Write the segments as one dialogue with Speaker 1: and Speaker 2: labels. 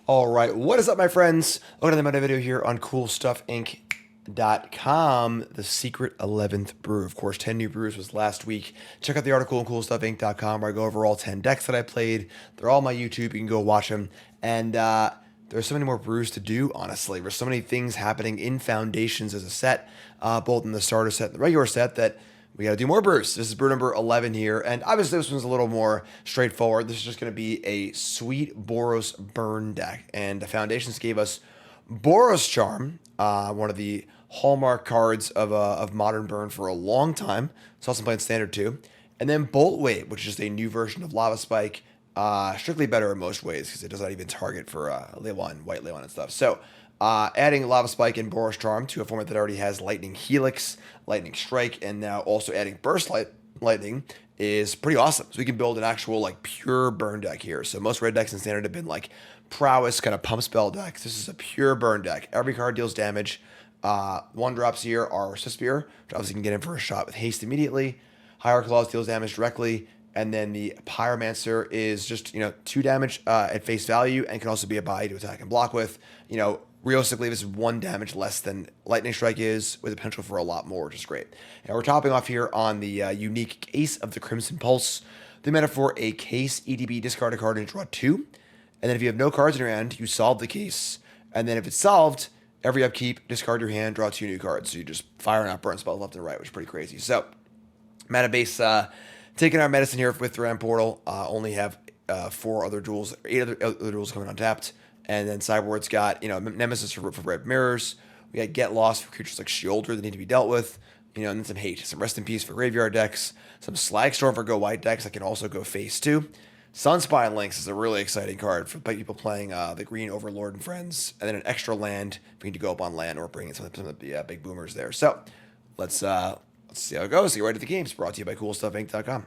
Speaker 1: All right, what is up, my friends? Welcome to another video here on CoolStuffInc.com. The secret 11th brew. Of course, 10 new brews was last week. Check out the article on CoolStuffInc.com where I go over all 10 decks that I played. They're all on my YouTube. You can go watch them. And there's so many more brews to do, honestly. There's so many things happening in Foundations as a set, both in the starter set and the regular set, that we got to do more brews. This is brew number 11 here, and obviously this one's a little more straightforward. This is just going to be a sweet Boros burn deck, and the Foundations gave us Boros Charm, one of the hallmark cards of modern burn for a long time. Saw some playing standard too, and then Boltwave, which is just a new version of Lava Spike, strictly better in most ways because it does not even target for Leyline, White Leyline and stuff. So adding Lava Spike and Boros Charm to a format that already has Lightning Helix, Lightning Strike, and now also adding Burst Lightning is pretty awesome. So we can build an actual like pure burn deck here. So most red decks in Standard have been like prowess kind of pump spell decks. This is a pure burn deck. Every card deals damage. One drops here are Swiftspear, which obviously can get in for a shot with haste immediately. Higher Claws deals damage directly. And then the Pyromancer is just, 2 damage at face value and can also be a buy to attack and block with. Realistically, this is 1 damage less than Lightning Strike is, with the potential for a lot more, which is great. And we're topping off here on the unique case of the Crimson Pulse. The meta for a case, EDB, discard a card and draw 2. And then if you have no cards in your hand, you solve the case. And then if it's solved, every upkeep, discard your hand, draw 2 new cards. So you just fire out burn spells left and right, which is pretty crazy. So, meta base, taking our medicine here with Thran Portal. Only have 4 other duels, 8 other duels coming untapped. And then Sideboard's got, Nemesis for red mirrors. We got Get Lost for creatures like Shoulder that need to be dealt with. And then some Hate, some Rest in Peace for graveyard decks. Some Slagstorm for go white decks that can also go face too. Sunspine Lynx is a really exciting card for people playing the Green Overlord and Friends. And then an extra land if you need to go up on land or bring in some of the big boomers there. So let's see how it goes. Get right to the games. Brought to you by CoolStuffInc.com.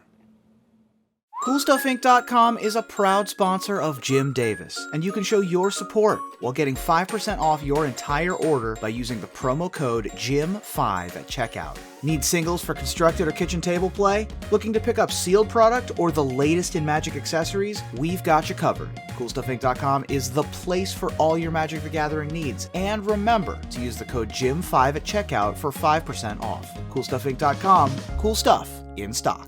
Speaker 2: CoolStuffInc.com is a proud sponsor of Jim Davis, and you can show your support while getting 5% off your entire order by using the promo code JIM5 at checkout. Need singles for constructed or kitchen table play? Looking to pick up sealed product or the latest in Magic accessories? We've got you covered. CoolStuffInc.com is the place for all your Magic the Gathering needs. And remember to use the code JIM5 at checkout for 5% off. CoolStuffInc.com, cool stuff in stock.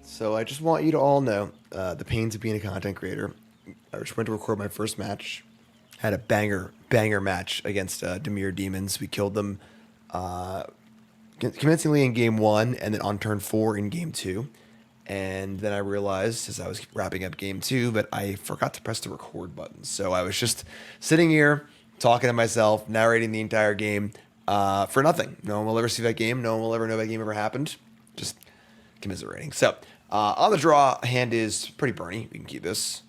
Speaker 1: So I just want you to all know the pains of being a content creator. I just went to record my first match. Had a banger match against Dimir Demons. We killed them convincingly in game 1 and then on turn 4 in game 2. And then I realized as I was wrapping up game 2 that I forgot to press the record button. So I was just sitting here talking to myself, narrating the entire game for nothing. No one will ever see that game. No one will ever know that game ever happened. Just commiserating. So on the draw, hand is pretty burny. We can keep this.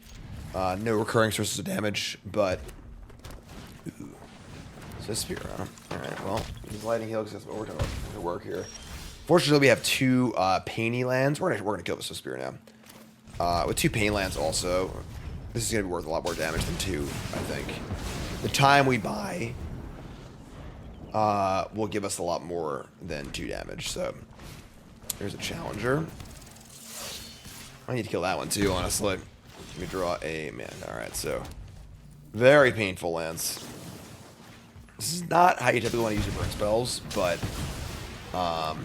Speaker 1: No recurring sources of damage, but Swiftspear on him. Alright, well, these Lightning Helix is what we're going to work here. Fortunately, we have 2 painy lands. We're gonna kill the Swiftspear now. With 2 pain lands also, this is gonna be worth a lot more damage than 2, I think. The time we buy will give us a lot more than 2 damage, so here's a challenger. I need to kill that one too, honestly. Let me draw a man. Alright, so very painful lands. This is not how you typically want to use your burn spells, but we're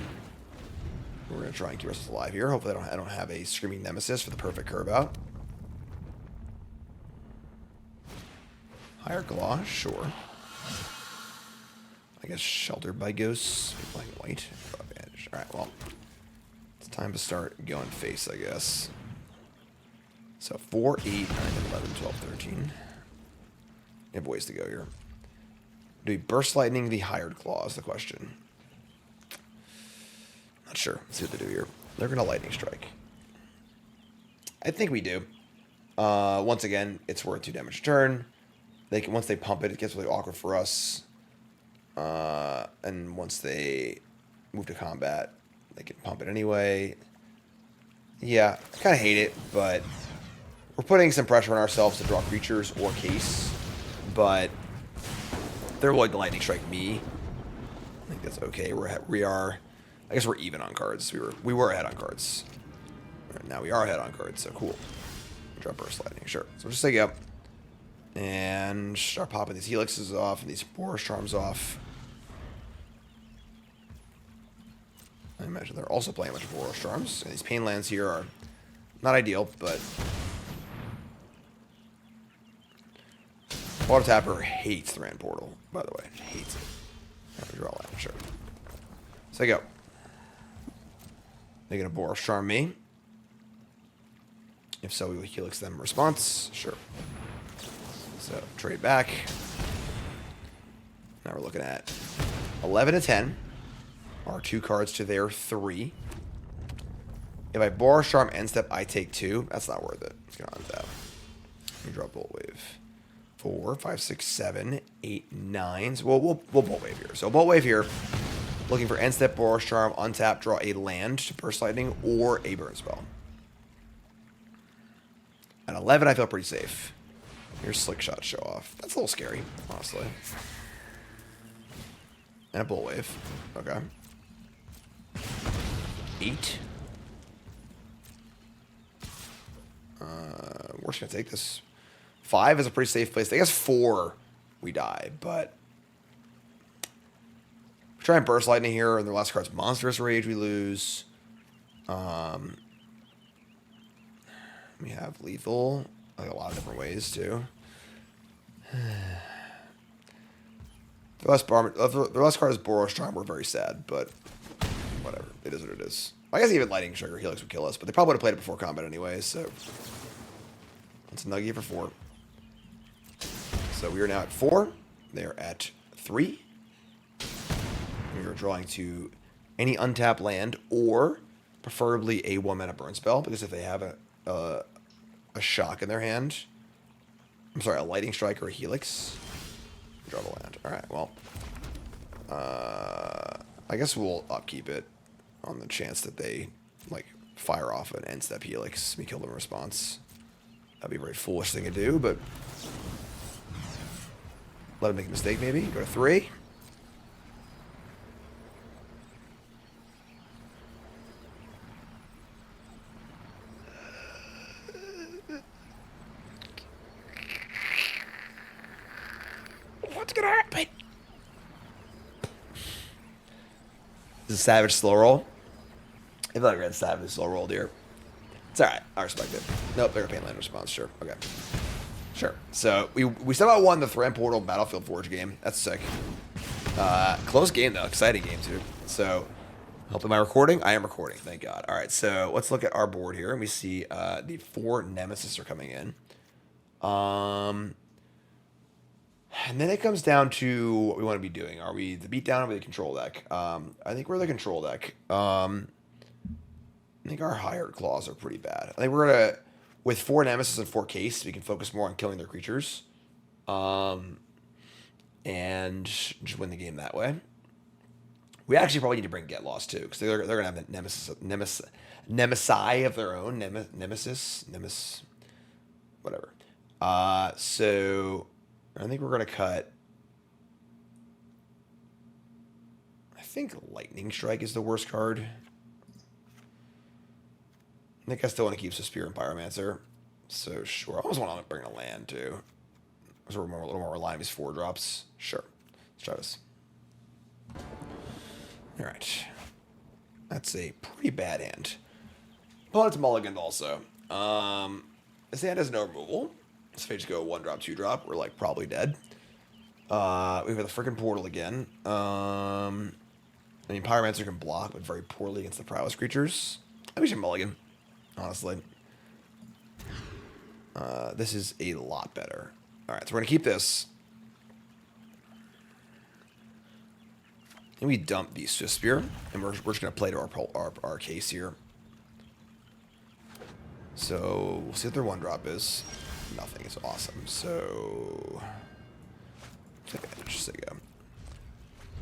Speaker 1: gonna try and keep ourselves alive here. Hopefully I don't have a Screaming Nemesis for the perfect curve out. Higher Claw, sure. I guess Sheltered by Ghosts. Playing white. Advantage. Alright, well. Time to start going face, I guess. So 4, 8, 9, 11, 12, 13. We have ways to go here. Do we Burst Lightning the Hired Claw is the question. Not sure. Let's see what they do here. They're going to Lightning Strike. I think we do. Once again, it's worth 2 damage a turn. Once they pump it, it gets really awkward for us. And once they move to combat, they can pump it anyway. Yeah, I kind of hate it, but we're putting some pressure on ourselves to draw creatures or case. But they're willing to Lightning Strike me. I think that's okay. We are. I guess we're even on cards. We were ahead on cards. Right, now we are ahead on cards, so cool. Drop Burst Lightning, sure. So we'll just take it up. And start popping these Helixes off and these Boros Charms off. I imagine they're also playing a bunch of Boros Charms. And these Pain Lands here are not ideal, but... Auto Tapper hates Thran Portal, by the way. Hates it. Alright, we draw a land, sure. So I go. They're going to Boros Charm me. If so, we will Helix them in response. Sure. So, trade back. Now we're looking at 11 to 10. Our 2 cards to their 3. If I Boros Charm end step, I take 2. That's not worth it. It's going to untap. We draw Boltwave. 4, 5, 6, 7, 8, 9. So we'll Boltwave here. So Boltwave here. Looking for end step, Boros Charm, untap, draw a land to Burst Lightning or a burn spell. At 11, I feel pretty safe. Here's Slick Shot show off. That's a little scary, honestly. And a Boltwave. Okay. 8. We're just going to take this. 5 is a pretty safe place. I guess 4 we die, but... We try and Burst Lightning here, and the last card's Monstrous Rage we lose. We have Lethal. Like a lot of different ways, too. The last card is Boros Charm. We're very sad, but whatever. It is what it is. I guess even Lightning Strike or Helix would kill us, but they probably would have played it before combat anyway, so... It's a Nugget for 4. So we are now at 4. They are at 3. We are drawing to any untapped land, or preferably a 1-mana burn spell, because if they have a shock in their hand... I'm sorry, a Lightning Strike or a Helix. Draw the land. Alright, well. I guess we'll upkeep it on the chance that they, like, fire off an end-step Helix. We kill them in response. That'd be a very foolish thing to do, but... Let him make a mistake, maybe. Go to 3. What's gonna happen? This is a Savage Slow Roll. I feel like we're gonna Savage Slow Roll here. It's alright. I respect it. Nope, they're gonna Pain Land response. Sure. Okay. Sure. So, we somehow won the Thran Portal Battlefield Forge game. That's sick. Close game, though. Exciting game, too. So, am I recording? I am recording. Thank God. Alright, so let's look at our board here. And we see the 4 Nemesis are coming in. And then it comes down to what we want to be doing. Are we the beatdown or are we the control deck? I think we're the control deck. I think our hired claws are pretty bad. I think we're going to, with 4 Nemesis and 4 Case, we can focus more on killing their creatures. And just win the game that way. We actually probably need to bring Get Lost too, because they're going to have the Nemesi of their own. Nemesis, whatever. So... I think we're going to cut... I think Lightning Strike is the worst card. I think I still want to keep Swiftspear and Pyromancer. So, sure. I almost want to bring a land, too. So we're a little more reliant on these 4 drops. Sure. Let's try this. Alright. That's a pretty bad hand. But it's mulliganed also. This hand has no removal. So if they just go 1-drop, 2-drop, we're like probably dead. We have the freaking portal again. I mean, Pyromancer can block, but very poorly against the prowess creatures. I think we should mulligan, honestly. This is a lot better. All right, so we're gonna keep this. And we dump the Swiftspear, and we're just gonna play to our Case here. So we'll see what their 1-drop is. Nothing is awesome. So,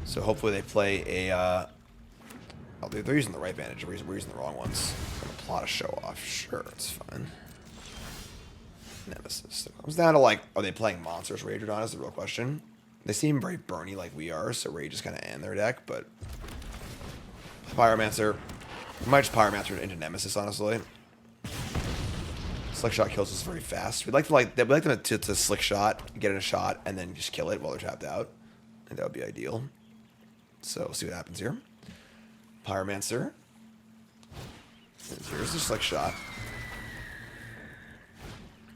Speaker 1: so hopefully they play a. Oh, they're using the right Vantage. We're using the wrong ones. I'm gonna plot a show off. Sure, it's fine. Nemesis. It comes down to like, are they playing Monstrous Rage or not? Is the real question. They seem very burny like we are, so Rage is kind of in their deck. But Pyromancer, we might just Pyromancer into Nemesis, honestly. Slick shot kills us very fast. We'd like them to slick shot, get in a shot, and then just kill it while they're tapped out. I think that would be ideal. So we'll see what happens here. Pyromancer. Here's the slick shot.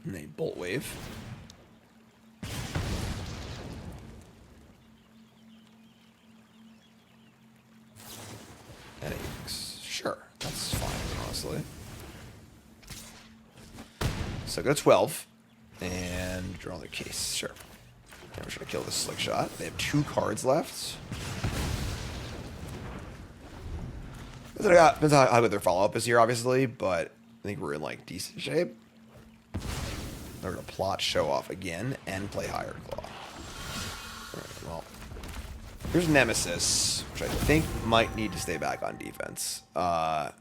Speaker 1: And a Boltwave. And a sure, that's fine, honestly. So go to 12. And draw their case, sure. And we're trying to kill this slick shot. They have 2 cards left. Depends on how good their follow-up is here, obviously, but I think we're in, like, decent shape. They're going to plot Show Off again and play Higher Claw. Alright, well. Here's Nemesis, which I think might need to stay back on defense. Yeah,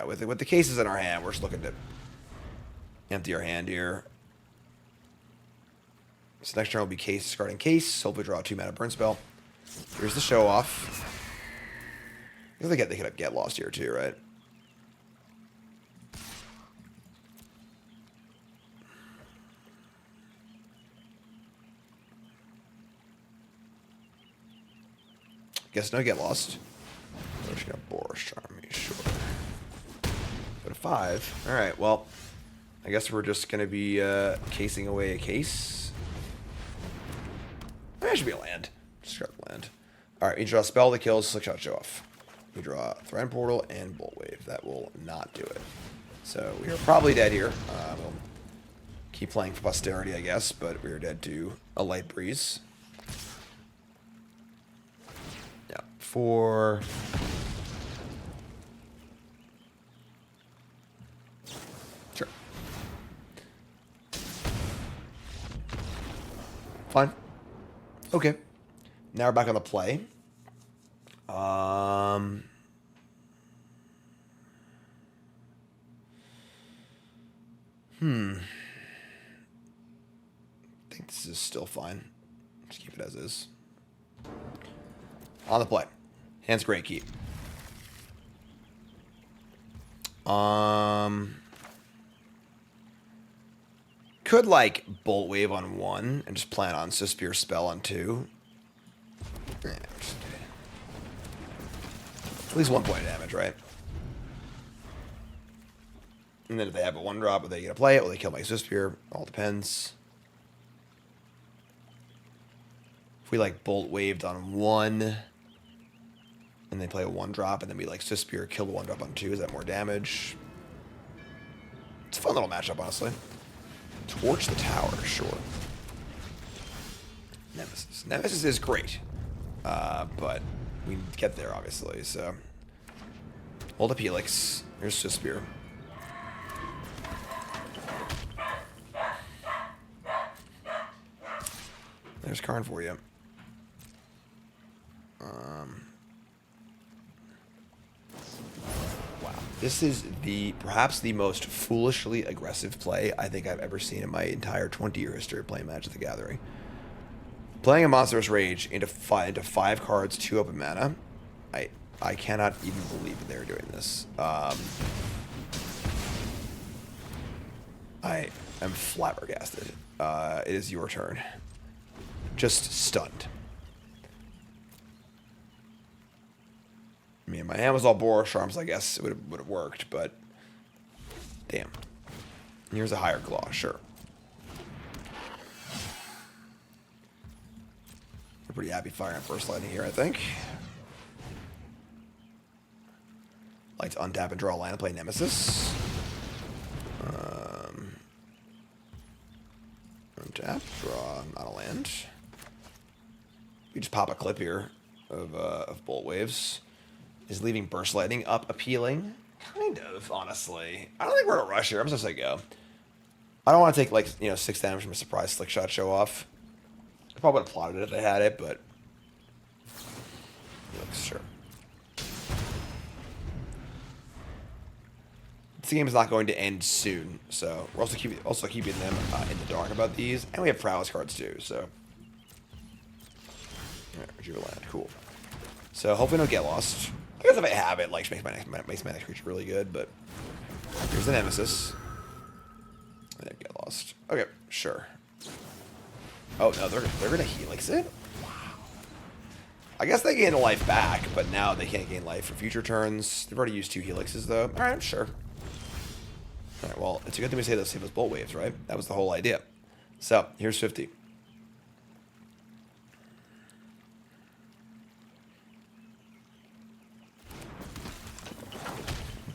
Speaker 1: with the cases in our hand, we're just looking to empty our hand here. So next turn will be case, discarding case. Hopefully draw a 2-mana burn spell. Here's the Show Off. I think they could get lost here too, right? Guess no get lost. We're just gonna Boros Charm, sure. Go to 5. Alright, well, I guess we're just gonna be casing away a case. That should be a land. Discard land. Alright, you draw a spell that kills, slick shot, show off. We draw Thran Portal and Boltwave. That will not do it. So we are probably dead here. We'll keep playing for posterity, I guess, but we are dead to a light breeze. Yeah, 4. Sure. Fine. Okay. Now we're back on the play. I think this is still fine. Just keep it as is. On the play. Hand's great keep. Could like Boltwave on 1 and just plan on Swiftspear spell on 2. At least 1 point of damage, right? And then if they have a 1-drop, are they going to play it? Will they kill my Swiftspear? All depends. If we like Boltwaved on 1, and they play a 1-drop, and then we like Swiftspear, kill the 1-drop on 2, is that more damage? It's a fun little matchup, honestly. Torch the tower, sure. Nemesis. Nemesis is great. But we get there, obviously, so. Hold up Helix. Here's Swiftspear. There's Karn for you. Wow. This is perhaps the most foolishly aggressive play I think I've ever seen in my entire 20-year history of playing Magic the Gathering. Playing a Monstrous Rage into 5 cards, 2 open mana. I cannot even believe that they're doing this. I am flabbergasted. It is your turn. Just stunned. I mean, my hand was all Boros Charms, I guess it would have worked, but damn. Here's a Higher Claw, sure. We're pretty happy firing first lightning here, I think. Like to untap and draw a land and play Nemesis. Untap, draw not a land. We just pop a clip here of Boltwaves. Is leaving Burst Lightning up appealing? Kind of, honestly. I don't think we're in a rush here. I'm just gonna say go. I don't want to take, like, 6 damage from a surprise slick shot show off. I probably would have plotted it if they had it, but sure. This game is not going to end soon, so we're also keeping them in the dark about these, and we have prowess cards too. So, retrieve a land, cool. So hopefully don't get lost. I guess if I have it, like, makes my next creature really good. But here's the Nemesis. I didn't get lost. Okay, sure. Oh no, they're gonna Helix it? Wow. I guess they gain a life back, but now they can't gain life for future turns. They've already used 2 Helixes though. Alright, sure. Alright, well, it's a good thing we say they'll save us Boltwaves, right? That was the whole idea. So, here's 50.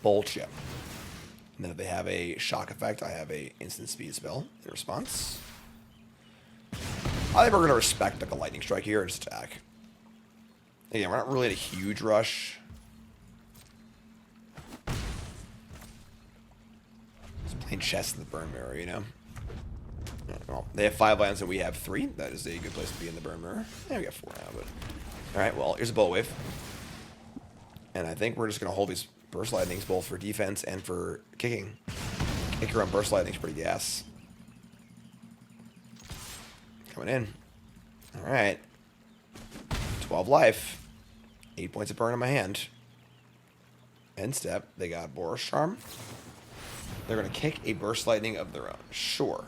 Speaker 1: Bolt, yeah. And then if they have a shock effect, I have a instant speed spell in response. I think we're going to respect like a lightning strike here and just attack. Again, we're not really in a huge rush. Just playing chess in the burn mirror, you know? Well, they have 5 lands and we have 3. That is a good place to be in the burn mirror. Yeah, we got 4 now, but... Alright, well, here's a Boltwave. And I think we're just going to hold these Burst Lightnings both for defense and for kicking. Kicker on Burst Lightning's pretty gas. Coming in. Alright. 12 life. 8 points of burn in my hand. End step. They got Boros Charm. They're going to kick a Burst Lightning of their own. Sure.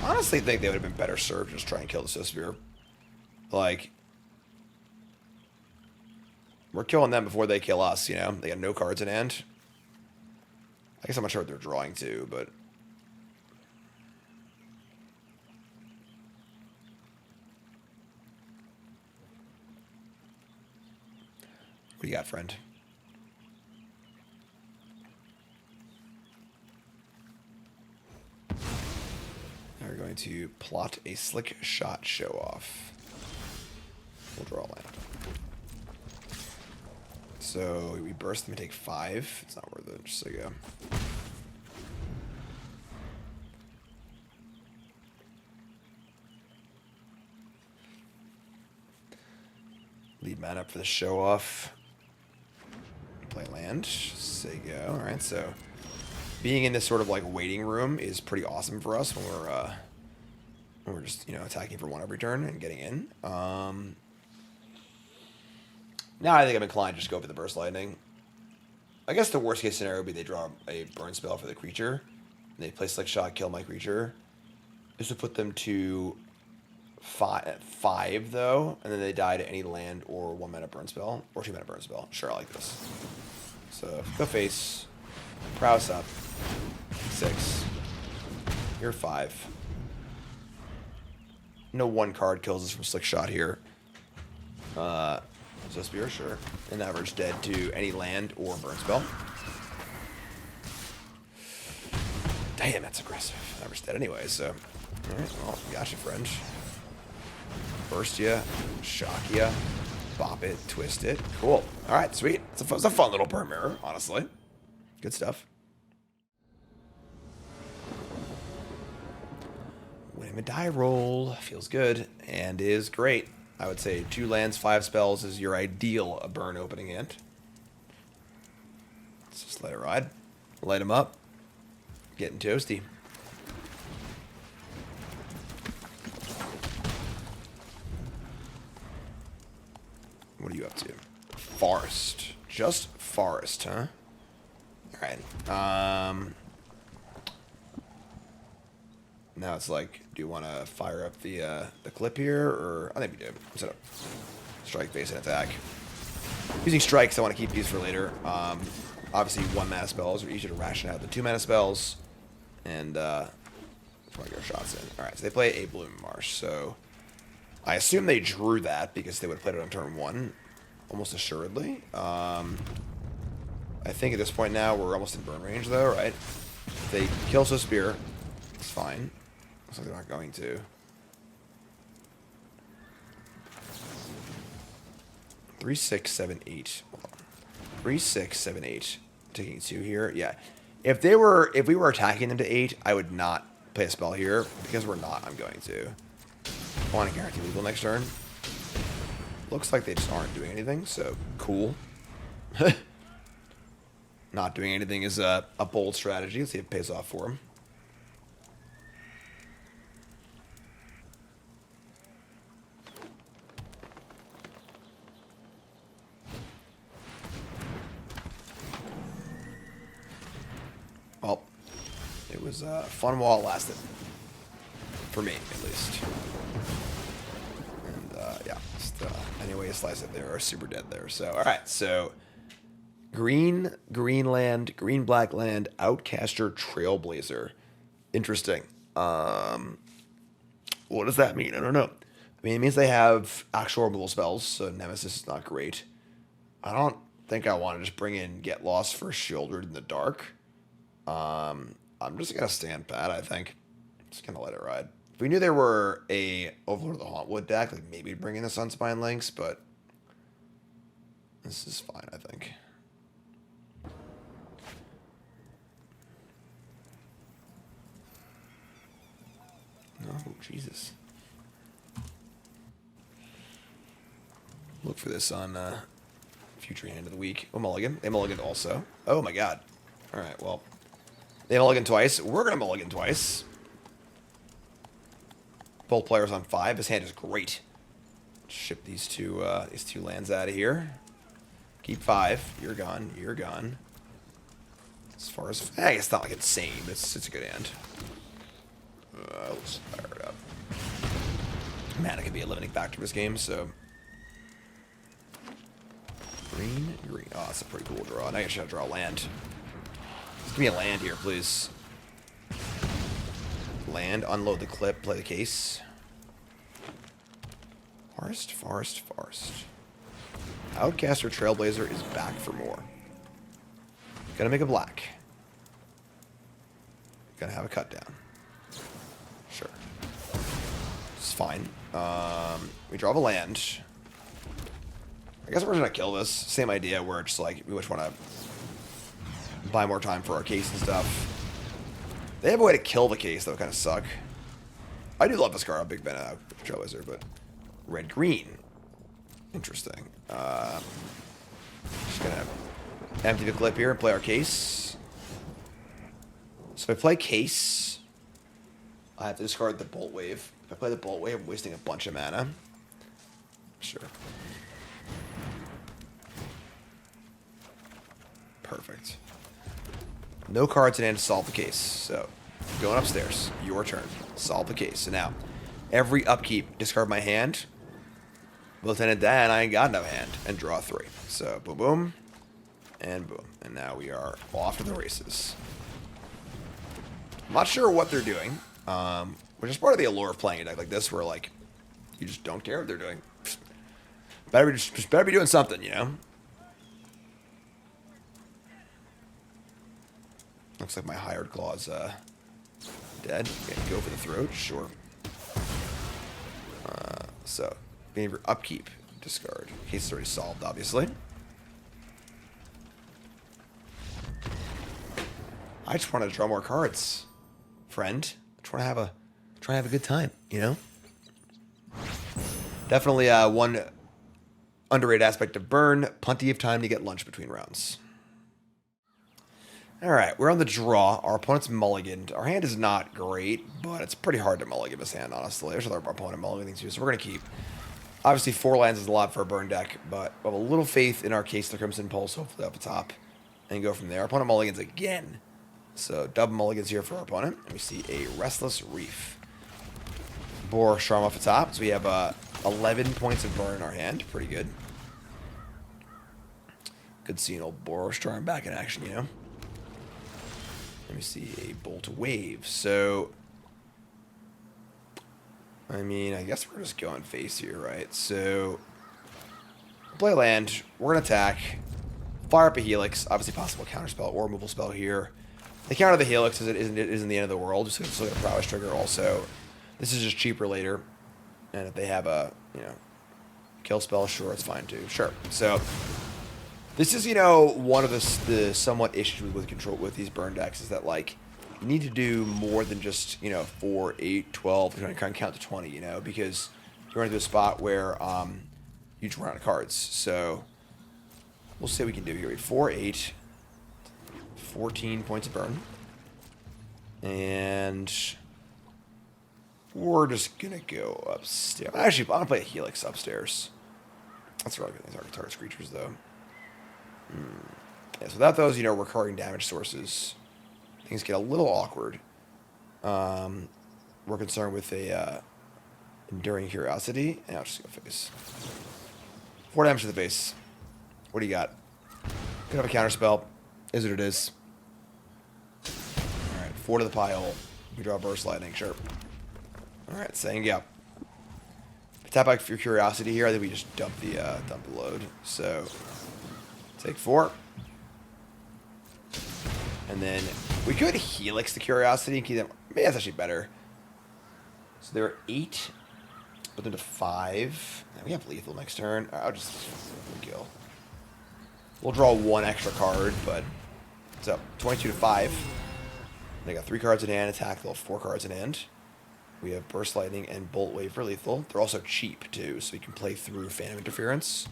Speaker 1: Honestly, think they would have been better served to just try and kill the Swiftspear. Like... We're killing them before they kill us, you know? They got no cards in hand. I guess I'm not sure what they're drawing to, but... What do you got, friend? Now we're going to plot a slick shot show off. We'll draw a land. So we burst them and take 5. It's not worth it, just so you go. Lead man up for the show off. Play land. Say go. Alright, so being in this sort of like waiting room is pretty awesome for us when we're just, you know, attacking for 1 every turn and getting in. Now I think I'm inclined to just go for the Burst Lightning. I guess the worst case scenario would be they draw a burn spell for the creature. And they play Slick Shot, kill my creature. This would put them to 5 though, and then they die to any land or 1 mana burn spell, or 2 mana burn spell. Sure, I like this. So, go face, prowess up, 6. You're 5. No 1 card kills us from Slick Shot here. Swiftspear, sure. And average dead to any land or burn spell. Damn, that's aggressive. Average dead anyway, so. Alright, well, gotcha, friend. Burst ya, shock ya, bop it, twist it. Cool. Alright, sweet. It's a fun little burn mirror, honestly. Good stuff. Winning a die roll. Feels good. And is great. I would say 2 lands, 5 spells is your ideal burn opening hand. Let's just let it ride. Light them up. Getting toasty. What are you up to? Forest. Just forest, huh? Alright. Now it's like, do you want to fire up the clip here, or I think we do. Set up strike, base, and attack. Using strikes, I want to keep these for later. Obviously, 1 mana spells are easier to ration out than 2 mana spells, and just want to get our shots in. All right, so they play a Bloom Marsh. So I assume they drew that because they would have played it on turn 1, almost assuredly. I think at this point now we're almost in burn range, though, right? If they kill Swiftspear, it's fine. Looks like they're not going to. 3, 6, 7, 8. Hold on. 3, 6, 7, 8. Taking 2 here. Yeah. If we were attacking them to 8, I would not play a spell here. Because we're not, I'm going to. I want to guarantee lethal next turn. Looks like they just aren't doing anything, so cool. Not doing anything is a bold strategy. Let's see if it pays off for him. was fun while it lasted. For me, at least. And, yeah. Just, anyway, you slice it, they are super dead there. So, alright, so... Green land, green black land, Outcaster Trailblazer. Interesting. What does that mean? I don't know. I mean, it means they have actual removal spells, so Nemesis is not great. I don't think I want to just bring in Get Lost for Shieldred in the Dark. I'm just going to stand pat, I think. Just going to let it ride. If we knew there were a Overlord of the Hauntwood deck, like maybe bring in the Sunspine Lynx, but this is fine, I think. Oh, Jesus. Look for this on Future Hand of the Week. Oh, mulligan. They mulliganed also. Oh, my God. All right, well. They mulliganed twice. We're going to mulligan twice. Both players on 5. His hand is great. Ship these two lands out of here. Keep 5. You're gone. You're gone. As far as... it's not like insane, but it's a good hand. Let's fire it up. Mana could be a limiting factor in this game, so... Green. Oh, that's a pretty cool draw. Now you should draw a land. Just give me a land here, please. Land, unload the clip, play the case. Forest. Outcaster Trailblazer is back for more. Gotta make a black. Gotta have a cut down. Sure. It's fine. We draw the land. I guess we're gonna kill this. Same idea where it's like we just want to buy more time for our case and stuff. They have a way to kill the case, though. Kind of suck. I do love this card. I'm a big fan of Trailblazer, but red-green. Interesting. Just gonna empty the clip here and play our case. So if I play case, I have to discard the Boltwave. If I play the Boltwave, I'm wasting a bunch of mana. Sure. Perfect. No cards in hand to solve the case. So, going upstairs. Your turn. Solve the case. So now, every upkeep, discard my hand. Lieutenant Dan, I ain't got no hand. And draw 3. So, boom, boom. And boom. And now we are off to the races. I'm not sure what they're doing. Which is part of the allure of playing a deck like this, where, like, you just don't care what they're doing. Just better be doing something, you know? Looks like my hired claw's dead. Okay, go for the throat, sure. So, behavior upkeep, discard. Case is already solved, obviously. I just want to draw more cards, friend. I just want to have a good time, you know. Definitely one underrated aspect of Burn. Plenty of time to get lunch between rounds. Alright, we're on the draw. Our opponent's mulliganed. Our hand is not great, but it's pretty hard to mulligan this hand, honestly. There's other opponent mulliganing too, so we're going to keep. Obviously, 4 lands is a lot for a burn deck, but we have a little faith in our Case the Crimson Pulse, hopefully up the top, and go from there. Our opponent mulligans again. So, double mulligans here for our opponent. And we see a Restless Reef. Boros Charm off the top. So we have 11 points of burn in our hand. Pretty good. Good seeing old Boros Charm back in action, you know. Let me see, a Boltwave. So, I mean, I guess we're just going face here, right? So, play land. We're going to attack. Fire up a Helix. Obviously, possible counterspell or removal spell here. The counter the Helix isn't the end of the world. Just going to look at a prowess trigger also. This is just cheaper later. And if they have a, you know, kill spell, sure, it's fine too. Sure. So, this is, you know, one of the somewhat issues with control with these burn decks is that, like, you need to do more than just, you know, 4, 8, 12, you're going to count to 20, you know, because you're into a spot where you just run out of cards. So, we'll see what we can do here. We have 4, 8, 14 points of burn. And we're just going to go upstairs. Actually, I'm going to play a Helix upstairs. That's really good. These are target creatures, though. Yeah, so without those, you know, recurring damage sources, things get a little awkward. We're concerned with a Enduring Curiosity, and I'll just go face. 4 damage to the face. What do you got? Could have a counter spell. Is what it is. Alright, 4 to the pile. We draw Burst Lightning, sure. Alright, saying yeah. Tap back for your Curiosity here. I think we just dump the load. So take 4. And then we could Helix the Curiosity and keep them. Maybe that's actually better. So there are 8. Put them to 5. And we have lethal next turn. I'll just kill. We'll draw 1 extra card, but it's up 22 to 5. They got 3 cards in hand. Attack. They'll have 4 cards in hand. We have Burst Lightning and Boltwave for lethal. They're also cheap too, so we can play through Phantom Interference.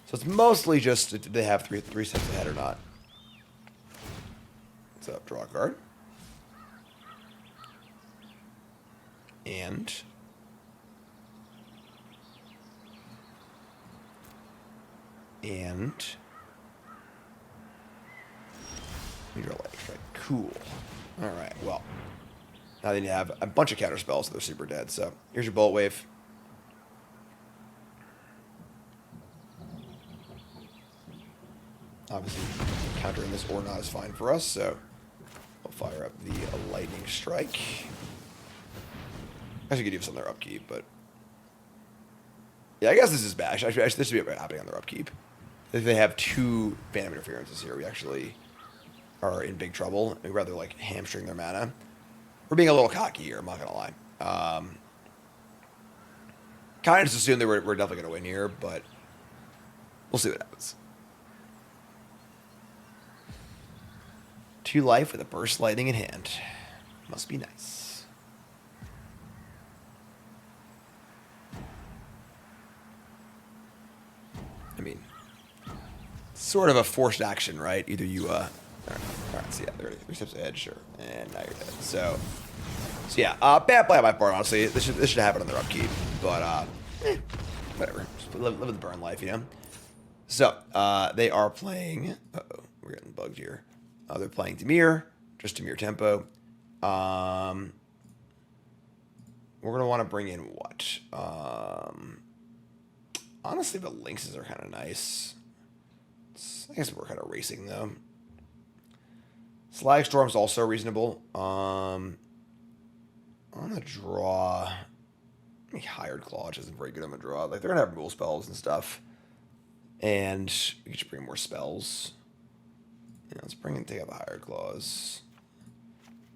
Speaker 1: So it's mostly just do they have 3 steps ahead or not. So draw a card. And we draw Lightning Strike. Cool. Alright, well. Now they have a bunch of counter spells, so they're super dead. So here's your Boltwave. Obviously, countering this or not is fine for us, so we'll fire up the Lightning Strike. I should give some of their upkeep, but yeah, I guess this is bad. This should be happening on their upkeep. If they have 2 Phantom Interferences here, we actually are in big trouble. We'd rather like hamstring their mana. We're being a little cocky here, I'm not gonna lie. Kind of just assume that we're definitely gonna win here, but we'll see what happens. 2 life with a Burst Lightning in hand. Must be nice. I mean, sort of a forced action, right? Either you, alright, so yeah, 3 steps ahead, sure. And now you're dead. So yeah, bad play on my part, honestly. This should happen on their upkeep. But, whatever. Just live the burn life, you know? So, they are playing, uh-oh, we're getting bugged here. They're playing Dimir, just Dimir tempo. We're going to want to bring in what? Honestly, the Lynxes are kind of nice. I guess we're kind of racing, though. Slagstorm's also reasonable. I'm going to draw... Hired Claw isn't very good on the draw. Like, they're going to have rule spells and stuff. And we can just bring more spells. Yeah, let's take out the Hired Claws.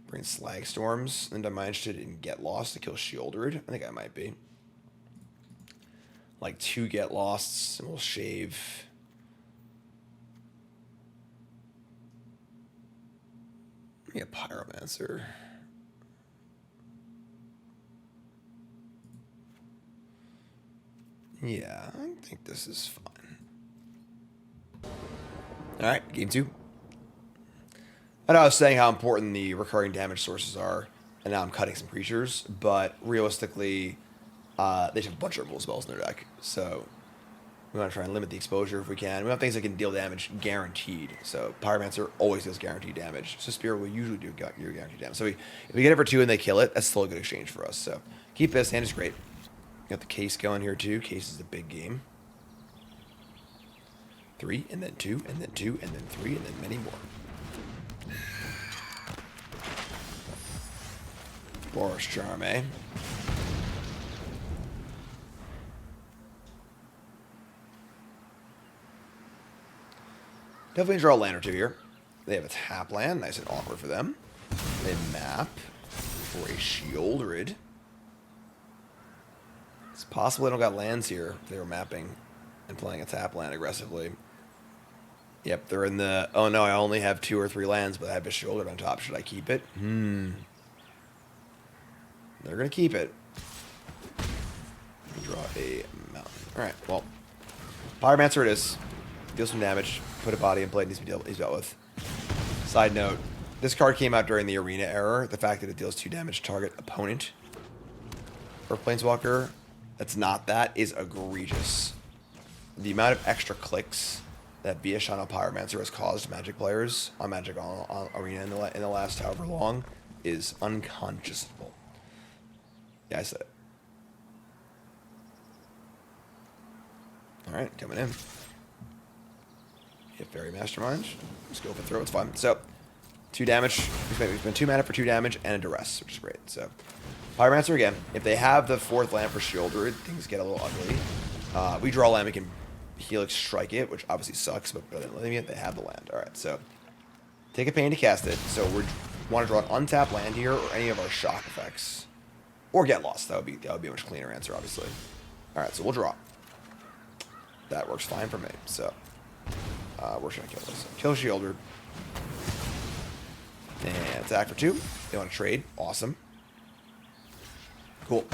Speaker 1: Bring Slagstorms. And am I interested in Get Lost to kill Shieldred? I think I might be. Like 2 Get Losts, and we'll shave... Maybe a Pyromancer. Yeah, I think this is fine. Alright, game 2. I know I was saying how important the recurring damage sources are, and now I'm cutting some creatures, but realistically, they have a bunch of removal spells in their deck, so we want to try and limit the exposure if we can. We have things that can deal damage guaranteed, so Pyromancer always deals guaranteed damage. Swiftspear will usually do guaranteed damage. So if we get it for 2 and they kill it, that's still a good exchange for us. So keep this, hand is great. Got the Case going here too. Case is the big game. 3, and then 2, and then 2, and then 3, and then many more. Boros Charm, eh? Definitely draw a land or 2 here. They have a tap land, nice and awkward for them. They map for a Shieldred. It's possible they don't got lands here if they were mapping and playing a tap land aggressively. Yep, they're in the... Oh no, I only have 2 or 3 lands, but I have a Shieldred on top. Should I keep it? They're going to keep it. Draw a mountain. Alright, well. Pyromancer it is. Deal some damage. Put a body in play. Needs to be dealt with. Side note. This card came out during the arena era. The fact that it deals 2 damage to target opponent. For Planeswalker, that's not that, is egregious. The amount of extra clicks that Viashino Pyromancer has caused Magic players on Magic on Arena in the last however long is unconscionable. Yeah, I said it. Alright, coming in. Hit Fairy Mastermind. Just go for throw, it's fine. So, 2 damage. We spend 2 mana for 2 damage and a duress, which is great. So, Pyromancer again. If they have the 4th land for Shieldred, things get a little ugly. We draw land, we can Helix strike it, which obviously sucks, but better than letting it, they have the land. Alright, so take a pain to cast it. So we want to draw an untapped land here or any of our shock effects. Or get lost. That would be a much cleaner answer, obviously. Alright, so we'll draw. That works fine for me. So we're just gonna kill this. Kill Shielder. And attack for 2. They want to trade. Awesome. Cool.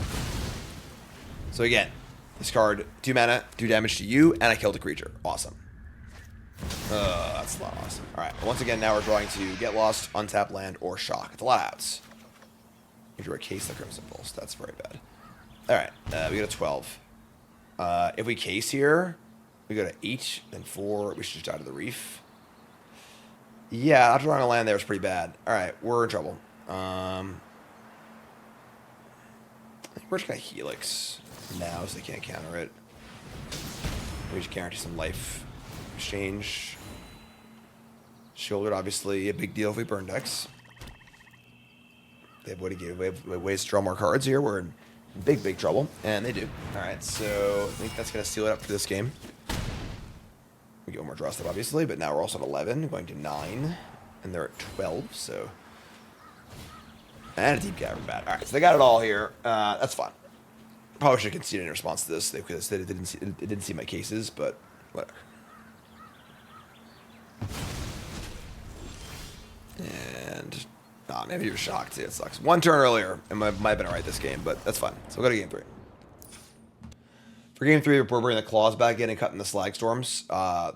Speaker 1: So again, discard 2 mana, do damage to you, and I killed a creature. Awesome. That's a lot awesome. Alright, once again, now we're drawing to get lost, untap land, or shock. It's a lot of outs. We drew a Case the Crimson Pulse. That's very bad. Alright, we got a 12. If we case here, we go to 8, then 4. We should just die to the reef. Yeah, not drawing a land there was pretty bad. Alright, we're in trouble. I think we're just gonna Helix now so they can't counter it. We just guarantee some life exchange. Shouldered, obviously, a big deal if we burn decks. They have ways to draw more cards here. We're in big trouble, and they do. Alright, so I think that's going to seal it up for this game. We get one more draw step, obviously, but now we're also at 11, going to 9, and they're at 12, so... And a Deep Cavern Bat. Alright, so they got it all here. That's fine. Probably should have conceded in response to this, because it didn't see my cases, but whatever. And... Nah, maybe he was shocked. It sucks. 1 turn earlier, it might have been alright this game, but that's fine. So we'll go to game 3. For game 3, we're bringing the claws back in and cutting the Slagstorms.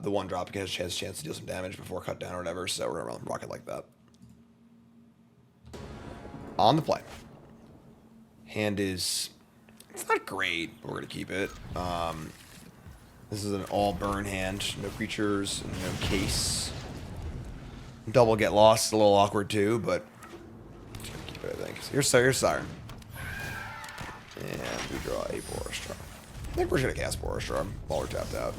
Speaker 1: The 1-drop has a chance to deal some damage before cut down or whatever, so we're going to run rocket like that. On the play. Hand is... It's not great, but we're going to keep it. This is an all-burn hand. No creatures, no case. Double get lost, a little awkward too, but just gonna keep it, I think. So here's Siren. And we draw a Boros Charm. I think we're just gonna cast Boros Charm while we're tapped out.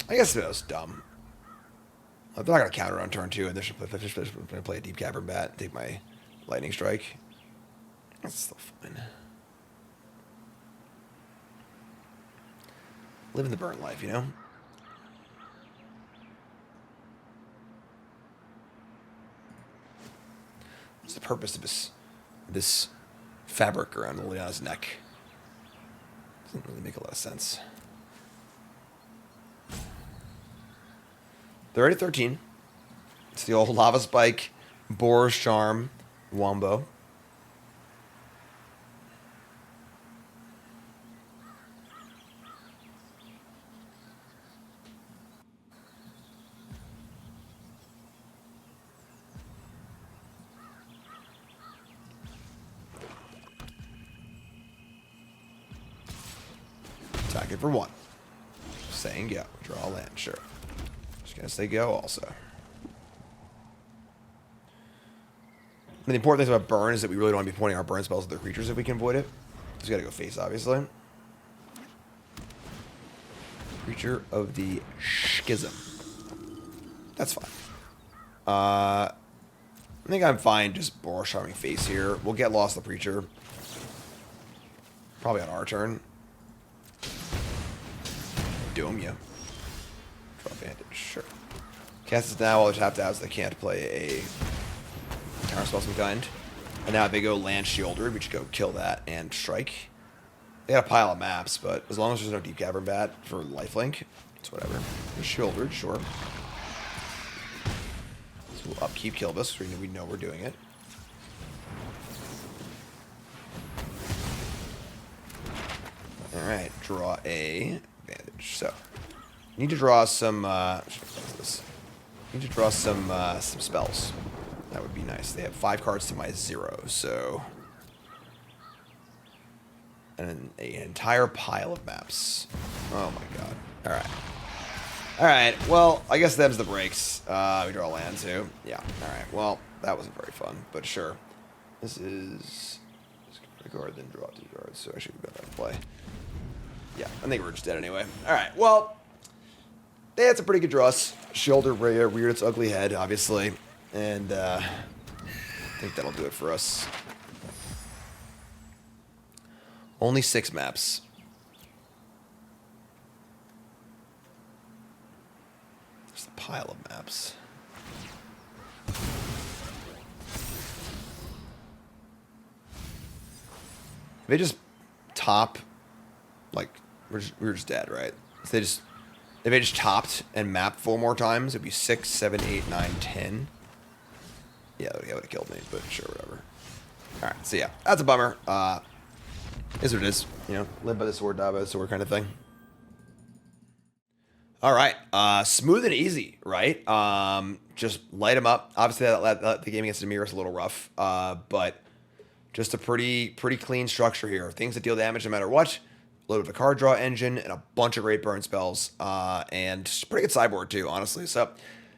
Speaker 1: I guess that was dumb. They're not gonna counter on turn 2, and they're just gonna play a Deep Cavern Bat and take my Lightning Strike. That's still fine. Living the burnt life, you know? What's the purpose of this fabric around Liliana's neck? Doesn't really make a lot of sense. They're already at 13. It's the old Lava Spike, Boros Charm, Wombo. Attack it for 1. Saying go. Draw a land, sure. Just gonna say go also. And the important thing about burn is that we really don't want to be pointing our burn spells at their creatures if we can avoid it. Just gotta go face, obviously. Creature of the Schism. That's fine. I think I'm fine just Boros Charming face here. We'll get lost the Preacher. Probably on our turn. Dome you. Draw Vantage, sure. Cast it now while they're tapped out so they can't play a counter spell of some kind. And now if they go land Shielder, we just go kill that and strike. They got a pile of maps, but as long as there's no Deep Cavern Bat for lifelink, it's whatever. Shieldered, sure. So we'll upkeep kill this, so we know we're doing it. Alright, draw a Vantage. So, need to draw some, need to draw some spells. That would be nice. They have 5 cards to my 0, so... And an entire pile of maps. Oh my god. All right, well, I guess them's the breaks. We draw a land, too. Yeah, all right. Well, that wasn't very fun, but sure. This is... Guard, then draw 2 cards, so I should go back and play. Yeah, I think we're just dead anyway. All right, well, they had some pretty good draws. Shoulder reared its ugly head, obviously, and I think that'll do it for us. Only 6 maps. There's a pile of maps. If they just top, like, we're just dead, right? If they just topped and mapped 4 more times, it'd be 6, 7, 8, 9, 10. Yeah, that would have killed me, but sure, whatever. All right, so yeah, that's a bummer. Is what it is. You know, live by the sword, die by the sword kind of thing. All right, smooth and easy, right? Just light them up. Obviously, the game against Demir is a little rough, but just a pretty clean structure here. Things that deal damage no matter what. A little bit of a card draw engine and a bunch of great burn spells, and just pretty good sideboard too, honestly. So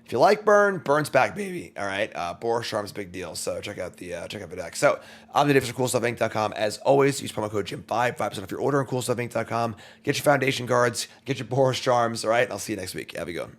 Speaker 1: if you like burn, burn's back, baby. All right, Boros Charm's a big deal. So check out the deck. So I'm the Davis from CoolStuffInc.com. As always, use promo code Jim5, 5% off your order on CoolStuffInc.com. Get your foundation cards, get your Boros Charms. All right, and I'll see you next week. Have a good one.